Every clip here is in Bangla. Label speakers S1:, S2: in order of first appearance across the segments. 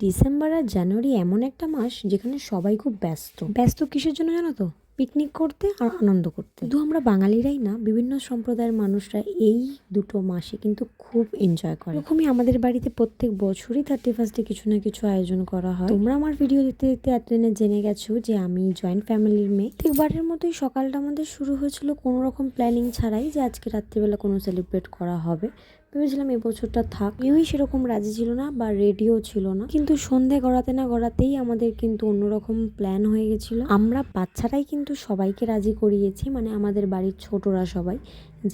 S1: ডিসেম্বর আর জানুয়ারি এমন একটা মাস যেখানে সবাই খুব ব্যস্ত। ব্যস্ত কিসের জন্য জানো তো? পিকনিক করতে আর আনন্দ করতে। শুধু আমরা বাঙালিরাই না, বিভিন্ন সম্প্রদায়ের মানুষরা এই দুটো মাসে কিন্তু খুব এনজয় করে। এরকমই আমাদের বাড়িতে প্রত্যেক বছরই 31 কিছু না কিছু আয়োজন করা হয়। তোমরা আমার ভিডিও দেখতে দেখতে এতদিনে জেনে গেছো যে আমি জয়েন্ট ফ্যামিলির মেয়ে। প্রত্যেকবারের মতোই সকালটা আমাদের শুরু হয়েছিল কোনো রকম প্ল্যানিং ছাড়াই, যে আজকে রাত্রিবেলা কোনো সেলিব্রেট করা হবে। ভেবেছিলাম এবছরটা থাক। কেউই সেরকম রাজি ছিল না বা রেডিও ছিল না, কিন্তু সন্ধে গড়াতে না গড়াতেই আমাদের কিন্তু অন্যরকম প্ল্যান হয়ে গেছিল। আমরা বাচ্চারাই কিন্তু সবাইকে রাজি করিয়েছি, মানে আমাদের বাড়ির ছোটরা সবাই,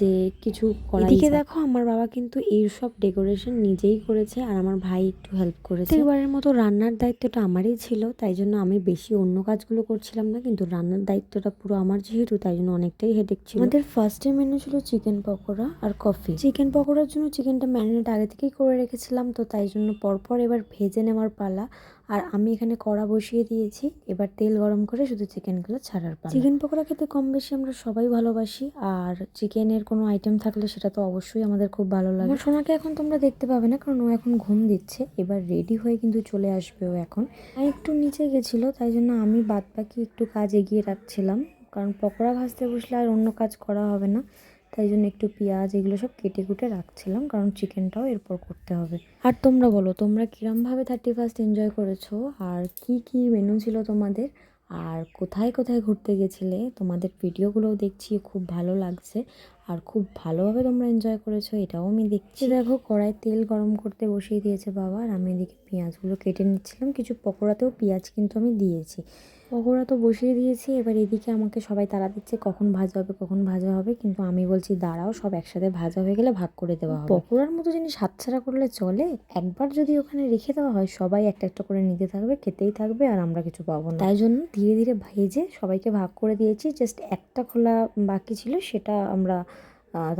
S1: যে কিছু করা। এদিকে দেখো আমার বাবা কিন্তু এইসব ডেকোরেশন নিজেই করেছে আর আমার ভাই একটু হেল্প করেছে। এবারের মতো রান্নার দায়িত্বটা আমারই ছিল, তাই জন্য আমি বেশি অন্য কাজগুলো করছিলাম না, কিন্তু রান্নার দায়িত্বটা পুরো আমার যেহেতু, তাই জন্য অনেকটাই হেডেক ছিল। আমাদের ফার্স্টে মেনু ছিল চিকেন পকোড়া আর কফি। চিকেন পকোড়ার জন্য চিকেনটা ম্যারিনেট আগে থেকেই করে রেখেছিলাম, তো তাই জন্য পরপর এবার ভেজে নেওয়ার পালা। আর আমি এখানে কড়া বসিয়ে দিয়েছি, এবার তেল গরম করে শুধু চিকেনগুলো ছাড়ার পালা। চিকেন পকোড়া খেতে কম বেশি আমরা সবাই ভালোবাসি, আর চিকেনের কোনো আইটেম থাকলে সেটা তো অবশ্যই আমাদের খুব ভালো লাগে। আমার সোনাকে এখন তোমরা দেখতে পাবে না, কারণ ও এখন ঘুম দিচ্ছে। এবার রেডি হয়ে কিন্তু চলে আসবে ও এখন। একটু নিচে গেছিলো, তাই জন্য আমি বাদ বাকি একটু কাজ এগিয়ে রাখছিলাম, কারণ পকোড়া ভাজতে বসলে আর অন্য কাজ করা হবে না। তাই জন্য একটু পেঁয়াজ এগুলো সব কেটে কুটে রাখছিলাম, কারণ চিকেনটাও এরপর করতে হবে। আর তোমরা বলো, তোমরা কিরমভাবে 31 এনজয় করেছো, আর কি কি মেনু ছিল তোমাদের, আর কোথায় কোথায় ঘুরতে গেছিলে? তোমাদের ভিডিওগুলোও দেখছি, খুব ভালো লাগছে আর খুব ভালোভাবে তোমরা এনজয় করেছো, এটাও আমি দেখছি। দেখো কড়াই তেল গরম করতে বসিয়ে দিয়েছে বাবা, আর আমি এদিকে পেঁয়াজগুলো কেটে নিচ্ছিলাম। কিছু পকোড়াতেও পেঁয়াজ কিন্তু আমি দিয়েছি। পকোড়া তো বসিয়ে দিয়েছি, এবার এদিকে আমাকে সবাই তাড়া দিচ্ছে কখন ভাজা হবে কখন ভাজা হবে, কিন্তু আমি বলছি দাঁড়াও, সব একসাথে ভাজা হয়ে গেলে ভাগ করে দেওয়া হবে। পকোড়ার মতো জিনিস হাতছাড়া করলে চলে? একবার যদি ওখানে রেখে দেওয়া হয়, সবাই একটা একটা করে নিতে থাকবে, খেতেই থাকবে, আর আমরা কিছু পাবো না। তাই জন্য ধীরে ধীরে ভেজে সবাইকে ভাগ করে দিয়েছি। জাস্ট একটা খোলা বাকি ছিল, সেটা আমরা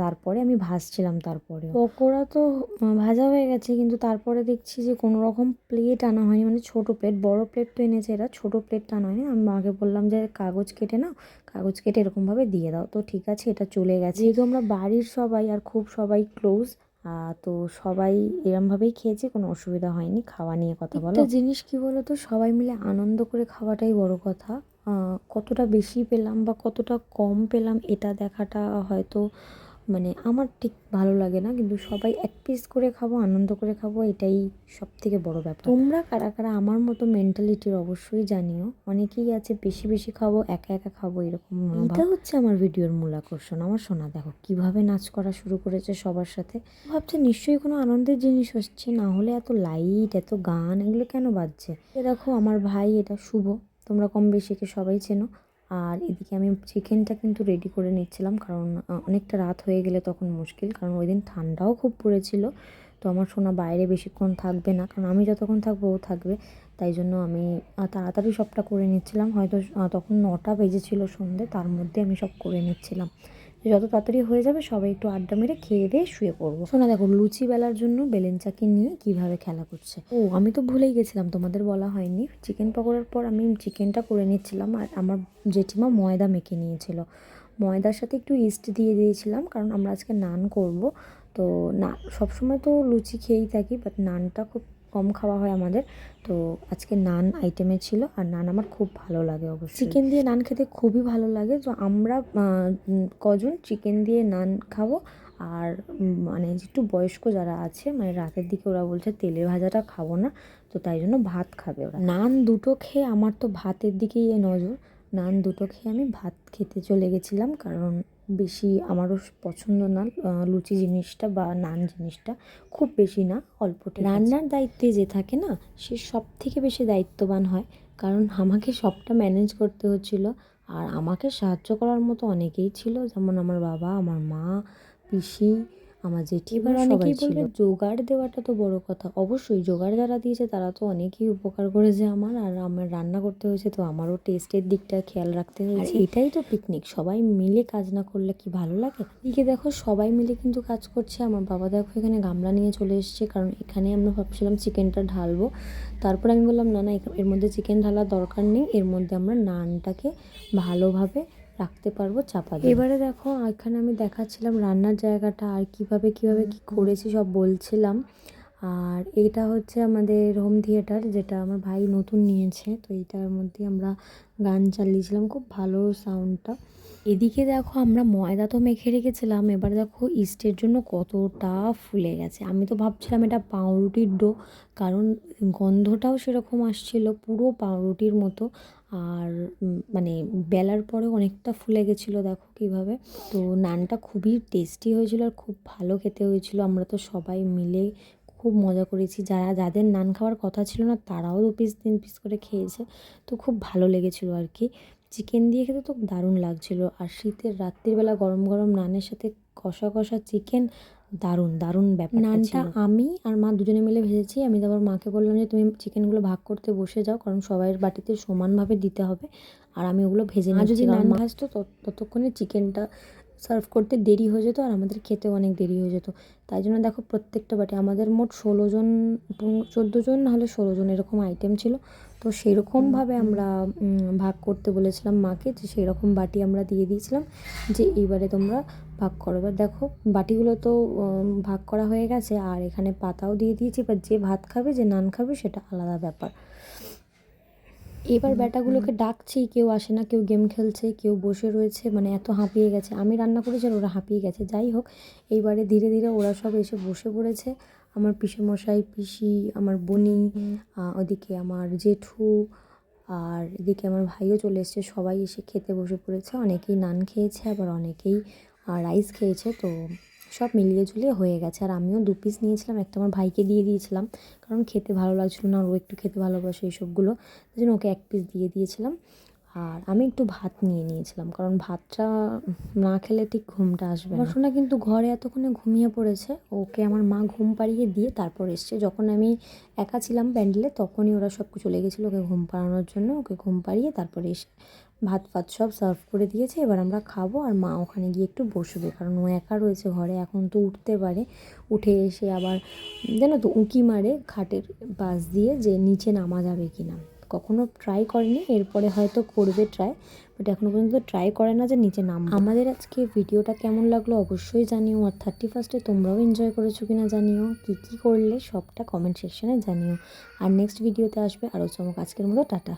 S1: তারপরে আমি ভাজছিলাম। তারপরে পকোড়া তো ভাজা হয়ে গেছে, কিন্তু তারপরে দেখছি যে কোনো রকম প্লেট আনা হয়নি, মানে ছোটো প্লেট। বড় প্লেট তো এনেছে এরা, ছোটো প্লেটটা আনা হয়নি। আমি মাকে বললাম যে কাগজ কেটে নাও, কাগজ কেটে এরকমভাবে দিয়ে দাও। তো ঠিক আছে, এটা চলে গেছে। যেহেতু আমরা বাড়ির সবাই আর খুব সবাই ক্লোজ, তো সবাই এরমভাবেই খেয়েছে, কোনো অসুবিধা হয়নি। খাওয়া নিয়ে কথা বলো, জিনিস কি বলো তো, সবাই মিলে আনন্দ করে খাওয়াটাই বড় কথা। কতটা বেশি পেলাম বা কতটা কম পেলাম এটা দেখাটা হয়তো মানে আমার ঠিক ভালো লাগে না, কিন্তু সবাই এক পিস করে খাবো, আনন্দ করে খাবো, এটাই সব থেকে বড় ব্যাপার। তোমরা কারা কারা আমার মতো মেন্টালিটির অবশ্যই জানিও। অনেকেই আছে বেশি বেশি খাবো, একা একা খাবো, এরকম মনোভাব। এটা হচ্ছে আমার ভিডিওর মূল আকর্ষণ। আমার সোনা দেখো কিভাবে নাচ করা শুরু করেছে সবার সাথে। ভাবছে নিশ্চয়ই কোনো আনন্দের জিনিস হচ্ছে, না হলে এত লাইট এত গান এগুলো কেন বাজছে। দেখো আমার ভাই, এটা শুভ, তোমরা কম বেশি কে সবাই চেনো। আর এদিকে আমি চিকেনটা কিন্তু রেডি করে নিচ্ছিলাম, কারণ অনেকটা রাত হয়ে গেলে তখন মুশকিল, কারণ ওই দিন ঠান্ডাও খুব পড়েছিল। তো আমার সোনা বাইরে বেশিক্ষণ থাকবে না, কারণ আমি যতক্ষণ থাকবো ও থাকবে। তাই জন্য আমি তাড়াতাড়ি সবটা করে নিচ্ছিলাম। হয়তো তখন 9টা বেজেছিল সন্ধ্যে, তার মধ্যে আমি সব করে নিচ্ছিলাম। যত তাড়াতাড়ি হয়ে যাবে সবাই একটু আড্ডা মেরে খেয়ে দিয়ে শুয়ে পড়বো। শোনা দেখো লুচি বেলার জন্য বেলেনচাকে নিয়ে কিভাবে খেলা করছে। ও আমি তো ভুলেই গেছিলাম, তোমাদের বলা হয়নি। চিকেন পকোড়ার পর আমি চিকেনটা করে নিচ্ছিলাম, আর আমার জেঠিমা ময়দা মেখে নিয়েছিল। ময়দার সাথে একটু ইস্ট দিয়ে দিয়েছিলাম, কারণ আমরা আজকে নান করব। তো না, সবসময় তো লুচি খেয়েই থাকি, বাট নানটা খুব কম খাওয়া হয় আমাদের। তো আজকে নান আইটেমে ছিল, আর নান আমার খুব ভালো লাগে অবশ্যই। চিকেন দিয়ে নান খেতে খুবই ভালো লাগে। তো আমরা কজন চিকেন দিয়ে নান খাবো, আর মানে একটু বয়স্ক যারা আছে, মানে রাতের দিকে ওরা বলছে তেলের ভাজাটা খাবো না, তো তাই জন্য ভাত খাবে ওরা। নান দুটো খেয়ে আমার তো ভাতের দিকেই নজর। নান দুটো খেয়ে আমি ভাত খেতে চলে গেছিলাম, কারণ বেশি আমারও পছন্দ না লুচি জিনিসটা বা নান জিনিসটা, খুব বেশি না, অল্প। রান্নার দায়িত্বে যে থাকে না, সে সব থেকে বেশি দায়িত্ববান হয়, কারণ আমাকে সবটা ম্যানেজ করতে হচ্ছিলো। আর আমাকে সাহায্য করার মতো অনেকেই ছিল, যেমন আমার বাবা, আমার মা, পিসি, আমার জেঠিমা, অনেকেই বলবে জোগাড় দেওয়াটা তো বড় কথা। অবশ্যই জোগাড় যারা দিয়েছে তারা তো অনেকেই উপকার করেছে আমার, আর আমার রান্না করতে হয়েছে, তো আমারও টেস্টের দিকটা খেয়াল রাখতে হয়েছে। এটাই তো পিকনিক, সবাই মিলে কাজ না করলে কি ভালো লাগে? এদিকে দেখো সবাই মিলে কিন্তু কাজ করছে। আমার বাবা দেখো এখানে গামলা নিয়ে চলে এসেছে, কারণ এখানে আমরা ভাবছিলাম চিকেনটা ঢালবো। তারপর আমি বললাম না না, এর মধ্যে চিকেন ঢালার দরকার নেই, এর মধ্যে আমরা নানটাকে ভালোভাবে রাখতে পারবো চাপা দিয়ে। এবারে দেখো এখানে আমি দেখাচ্ছিলাম রান্নার জায়গাটা, আর কিভাবে কি করেছি সব বলছিলাম। আর এইটা হচ্ছে আমাদের হোম থিয়েটার, যেটা আমার ভাই নতুন নিয়েছে। তো এইটার মধ্যে আমরা গান চালিয়েছিলাম, খুব ভালো সাউন্ডটা। এদিকে দেখো আমরা ময়দা তো মেখে রেখেছিলাম, এবার দেখো ইস্টের জন্য কতটা ফুলে গেছে। আমি তো ভাবছিলাম এটা পাউরুটির ডো, কারণ গন্ধটাও সেরকম আসছিল পুরো পাউরুটির মতো। আর মানে বেলার পরেও অনেকটা ফুলে গেছিলো, দেখো কিভাবে। তো নানটা খুবই টেস্টি হয়েছিল আর খুব ভালো খেতে হয়েছিল। আমরা তো সবাই মিলে খুব মজা করেছি, যাদের নান খাওয়ার কথা ছিল না তারাও 2 পিস 3 পিস করে খেয়েছে। তো খুব ভালো লেগেছিলো আর কি। চিকেন দিয়ে খেতে তো দারুণ লাগছিলো, আর শীতের রাত্রিবেলা গরম গরম নানের সাথে কষা কষা চিকেন, দারুণ দারুণ ব্যাপার। নানটা আমি আর মা দুজনে মিলে ভেজেছি। আমি তারপর মাকে বললাম যে তুমি চিকেনগুলো ভাগ করতে বসে যাও, কারণ সবাইয়ের বাটিতে সমানভাবে দিতে হবে, আর আমি ওগুলো ভেজে নিচ্ছি। যদি নান ভাজতো ততক্ষণে চিকেনটা সার্ভ করতে দেরি হয়ে যেত আর আমাদের খেতেও অনেক দেরি হয়ে যেত। তাই জন্য দেখো প্রত্যেকটা বাটি, আমাদের মোট 16 জন 14 জন না হলে 16 জন এরকম আইটেম ছিল। তো সেরকমভাবে আমরা ভাগ করতে বলেছিলাম মাকে, যে সেই রকম বাটি আমরা দিয়ে দিয়েছিলাম যে এইবারে তোমরা ভাগ করো। এবার দেখো বাটিগুলো তো ভাগ করা হয়ে গেছে, আর এখানে পাতাও দিয়ে দিয়েছি। এবার যে ভাত খাবে যে নান খাবে সেটা আলাদা ব্যাপার। এবার ব্যাটাগুলোকে ডাকছি, কেউ আসে না, কেউ গেম খেলছে, কেউ বসে রয়েছে, মানে এত হাঁপিয়ে গেছে। আমি রান্না করেছি আর ওরা হাঁপিয়ে গেছে। যাই হোক, এইবারে ধীরে ধীরে ওরা সব এসে বসে পড়েছে। আমার পিসেমশাই, পিসি, আমার বনি, ওদিকে আমার জেঠু, আর এদিকে আমার ভাইও চলে এসেছে। সবাই এসে খেতে বসে পড়েছে। অনেকেই নান খেয়েছে, আবার অনেকেই রাইস খেয়েছে। তো সব মিলিয়ে ঝুলিয়ে হয়ে গেছে। আর আমিও 2 পিস নিয়েছিলাম, একটা আমার ভাইকে দিয়ে দিয়েছিলাম, কারণ খেতে ভালো লাগছিলো না, ও একটু খেতে ভালোবাসে এইসবগুলো, তাই জন্য ওকে 1 পিস দিয়ে দিয়েছিলাম। আর আমি একটু ভাত নিয়ে নিয়েছিলাম, কারণ ভাতটা না খেলে ঠিক ঘুমটা আসবে না। আমার শোনা কিন্তু ঘরে এতক্ষণে ঘুমিয়ে পড়েছে, ওকে আমার মা ঘুম পাড়িয়ে দিয়ে তারপর এসছে। যখন আমি একা ছিলাম প্যান্ডেলে তখনই ওরা সব চলে গেছিলো ওকে ঘুম পাড়ানোর জন্য। ওকে ঘুম পাড়িয়ে তারপরে এসে ভাত ফাত সব সার্ভ করে দিয়েছে। এবার আমরা খাবো, আর মা ওখানে গিয়ে একটু বসবে, কারণ ও একা রয়েছে ঘরে, এখন তো উঠতে পারে। উঠে এসে আবার জানো তো উঁকি মারে খাটের পাশ দিয়ে যে নিচে নামা যাবে কি না। কখনো ট্রাই করেনি, এরপরে হয়তো করবে ট্রাই, বাট এখনও পর্যন্ত ট্রাই করে না যে নিচে নামবে। আমাদের আজকে ভিডিওটা কেমন লাগলো অবশ্যই জানিও, আর 31 তোমরাও এনজয় করেছো কিনা জানিও, কী কী করলে সবটা কমেন্ট সেকশনে জানিও। আর নেক্সট ভিডিওতে আসবে আরও চমক। আজকের মতো টাটা।